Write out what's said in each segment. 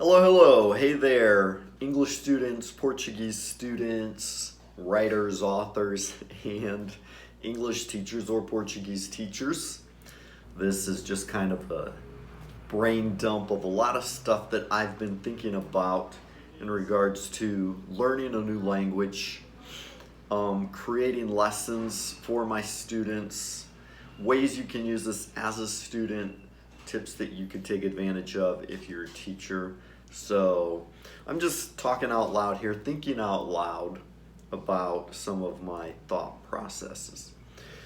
Hello, hello. Hey there, English students, Portuguese students, writers, authors, and English teachers or Portuguese teachers. This is just kind of a brain dump of a lot of stuff that I've been thinking about in regards to learning a new language, creating lessons for my students, ways you can use this as a student, tips that you could take advantage of if you're a teacher. So I'm just talking out loud here, thinking out loud about some of my thought processes.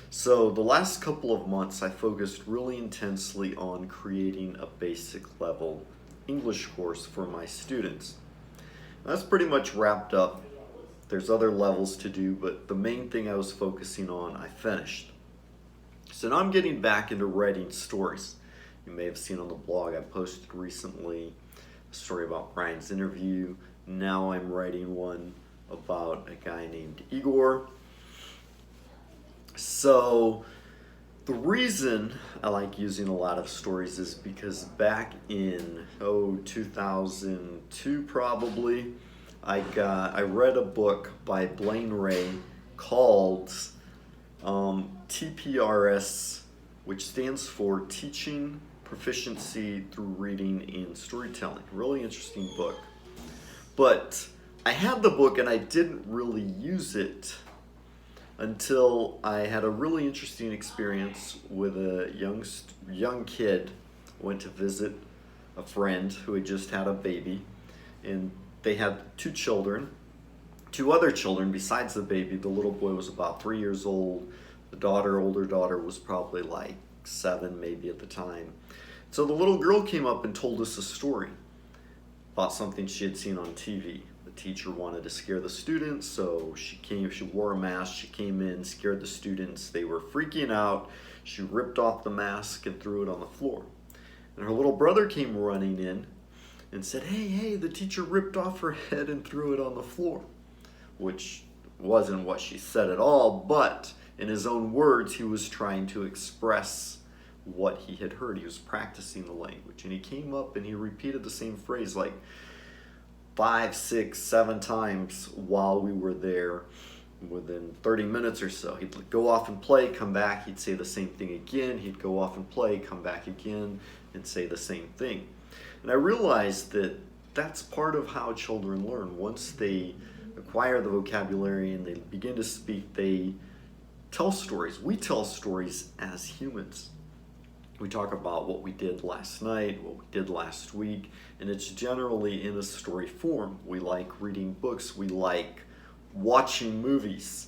So the last couple of months, I focused really intensely on creating a basic level English course for my students. That's pretty much wrapped up. There's other levels to do, but the main thing I was focusing on, I finished. So now I'm getting back into writing stories. You may have seen on the blog I posted recently a story about Brian's interview. Now I'm writing one about a guy named Igor. So the reason I like using a lot of stories is because back in 2002 probably, I read a book by Blaine Ray called TPRS, which stands for Teaching Proficiency Through Reading and Storytelling. Really interesting book. But I had the book and I didn't really use it until I had a really interesting experience with a young kid. Went to visit a friend who had just had a baby, and they had two other children besides the baby. The little boy was about 3 years old. The older daughter, was probably like 7 maybe at the time. So the little girl came up and told us a story about something she had seen on TV. The teacher wanted to scare the students, so she wore a mask, she came in, scared the students. They were freaking out. She ripped off the mask and threw it on the floor. And her little brother came running in and said, hey, the teacher ripped off her head and threw it on the floor. Which wasn't what she said at all, but in his own words, he was trying to express what he had heard. He was practicing the language. And he came up and he repeated the same phrase like 5, 6, 7 times while we were there within 30 minutes or so. He'd go off and play, come back, he'd say the same thing again. He'd go off and play, come back again, and say the same thing. And I realized that that's part of how children learn. Once they acquire the vocabulary and they begin to speak, they tell stories. We tell stories as humans. We talk about what we did last night, what we did last week, and it's generally in a story form. We like reading books, we like watching movies,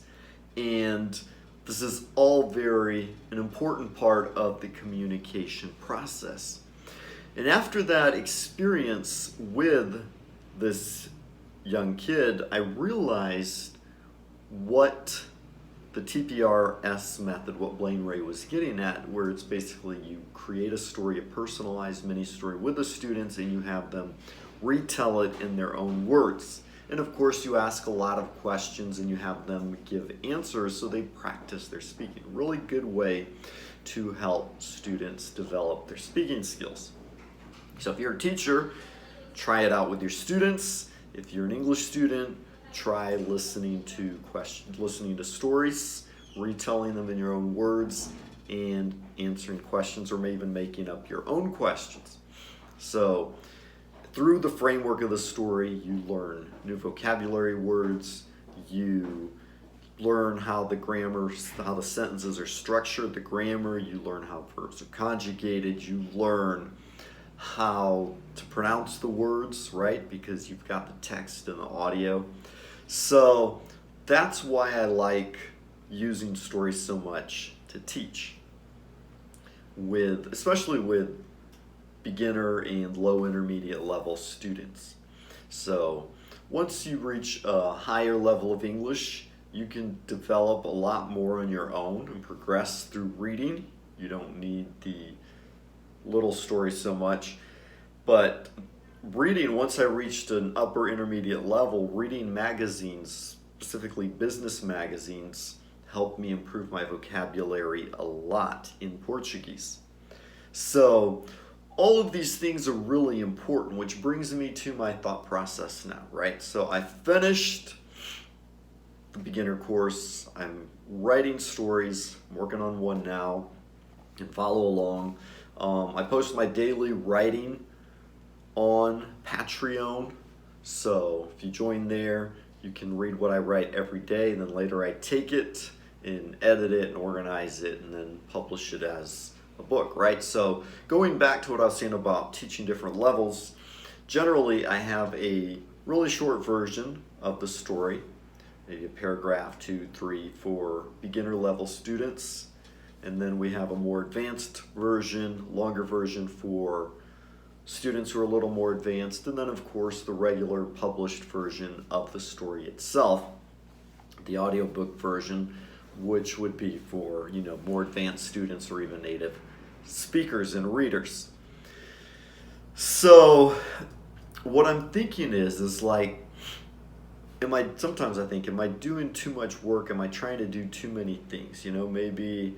and this is all an important part of the communication process. And after that experience with this young kid, I realized what the TPRS method, what Blaine Ray was getting at, where it's basically you create a story, a personalized mini story with the students, and you have them retell it in their own words. And of course, you ask a lot of questions and you have them give answers so they practice their speaking. Really good way to help students develop their speaking skills. So if you're a teacher, try it out with your students. If you're an English student, try listening to stories, retelling them in your own words, and answering questions, or maybe even making up your own questions. So through the framework of the story, you learn new vocabulary words, you learn how the sentences are structured, the grammar, you learn how verbs are conjugated, you learn how to pronounce the words, right? Because you've got the text and the audio. So that's why I like using stories so much to teach, especially with beginner and low intermediate level students. So once you reach a higher level of English, you can develop a lot more on your own and progress through reading. You don't need the little stories so much, but reading, once I reached an upper intermediate level, reading magazines, specifically business magazines, helped me improve my vocabulary a lot in Portuguese. So all of these things are really important, which brings me to my thought process now, right? So I finished the beginner course. I'm writing stories. I'm working on one now. And follow along. I post my daily writing on Patreon. So if you join there, you can read what I write every day, and then later I take it and edit it and organize it and then publish it as a book, right? So going back to what I was saying about teaching different levels, generally I have a really short version of the story, maybe a paragraph, 2, 3, for beginner level students. And then we have a more advanced version, longer version for students who are a little more advanced. And then of course the regular published version of the story itself, the audiobook version, which would be for, more advanced students or even native speakers and readers. So what I'm thinking is like, sometimes I think, am I doing too much work? Am I trying to do too many things? Maybe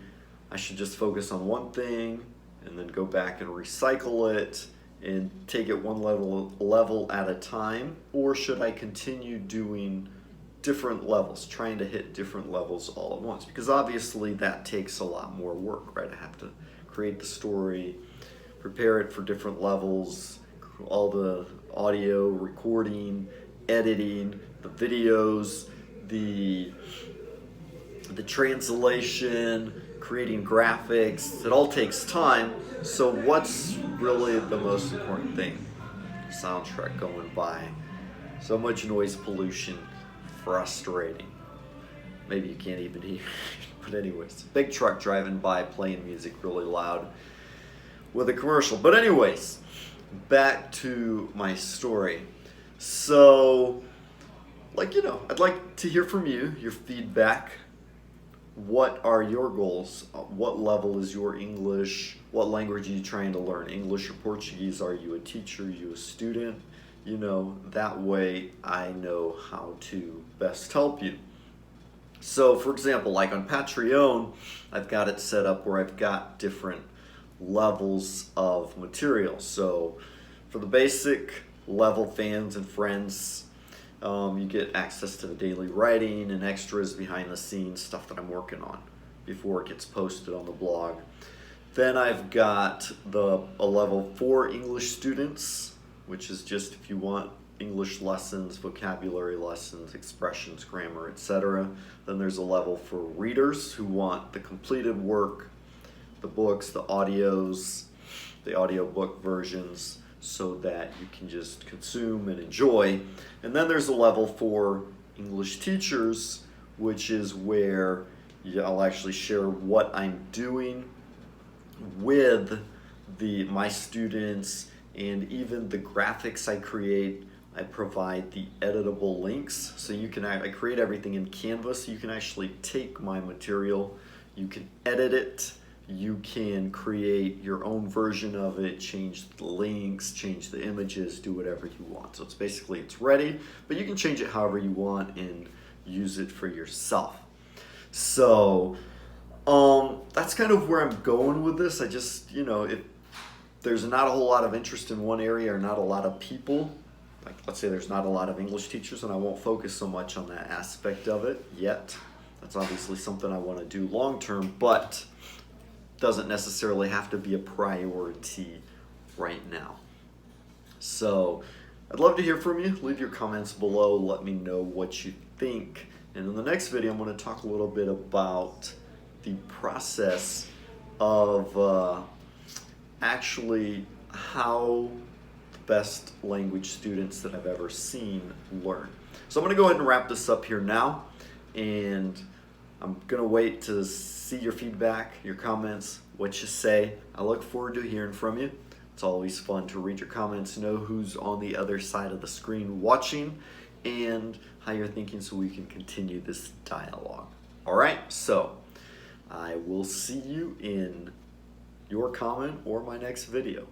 I should just focus on one thing and then go back and recycle it and take it one level at a time? Or should I continue doing different levels, trying to hit different levels all at once? Because obviously that takes a lot more work, right? I have to create the story, prepare it for different levels, all the audio, recording, editing, the videos, the translation, creating graphics. It all takes time. So what's really the most important thing? Soundtrack going by. So much noise pollution, frustrating. Maybe you can't even hear. But anyways, big truck driving by playing music really loud with a commercial. But anyways, back to my story. So, I'd like to hear from you, your feedback. What are your goals? What level is your English? What language are you trying to learn? English or Portuguese? Are you a teacher? Are you a student? That way I know how to best help you. So, for example, like on Patreon, I've got it set up where I've got different levels of material. So, for the basic level fans and friends, you get access to the daily writing and extras, behind the scenes stuff that I'm working on before it gets posted on the blog. Then I've got a level for English students, which is just if you want English lessons, vocabulary lessons, expressions, grammar, etc. Then there's a level for readers who want the completed work, the books, the audios, the audiobook versions, so that you can just consume and enjoy. And then there's a level for English teachers, which is where I'll actually share what I'm doing with my students, and even the graphics I create. I provide the editable links, so I create everything in Canva, so you can actually take my material, you can edit it, you can create your own version of it, change the links, change the images, do whatever you want. So it's ready, but you can change it however you want and use it for yourself. So that's kind of where I'm going with this. I just, if there's not a whole lot of interest in one area or not a lot of people, like let's say there's not a lot of English teachers, and I won't focus so much on that aspect of it yet. That's obviously something I want to do long term, but doesn't necessarily have to be a priority right now. So I'd love to hear from you. Leave your comments below. Let me know what you think. And in the next video, I'm going to talk a little bit about the process of actually how the best language students that I've ever seen learn. So I'm going to go ahead and wrap this up here now, and I'm going to wait to see your feedback, your comments, what you say. I look forward to hearing from you. It's always fun to read your comments, know who's on the other side of the screen watching, and how you're thinking, so we can continue this dialogue. All right, so I will see you in your comment or my next video.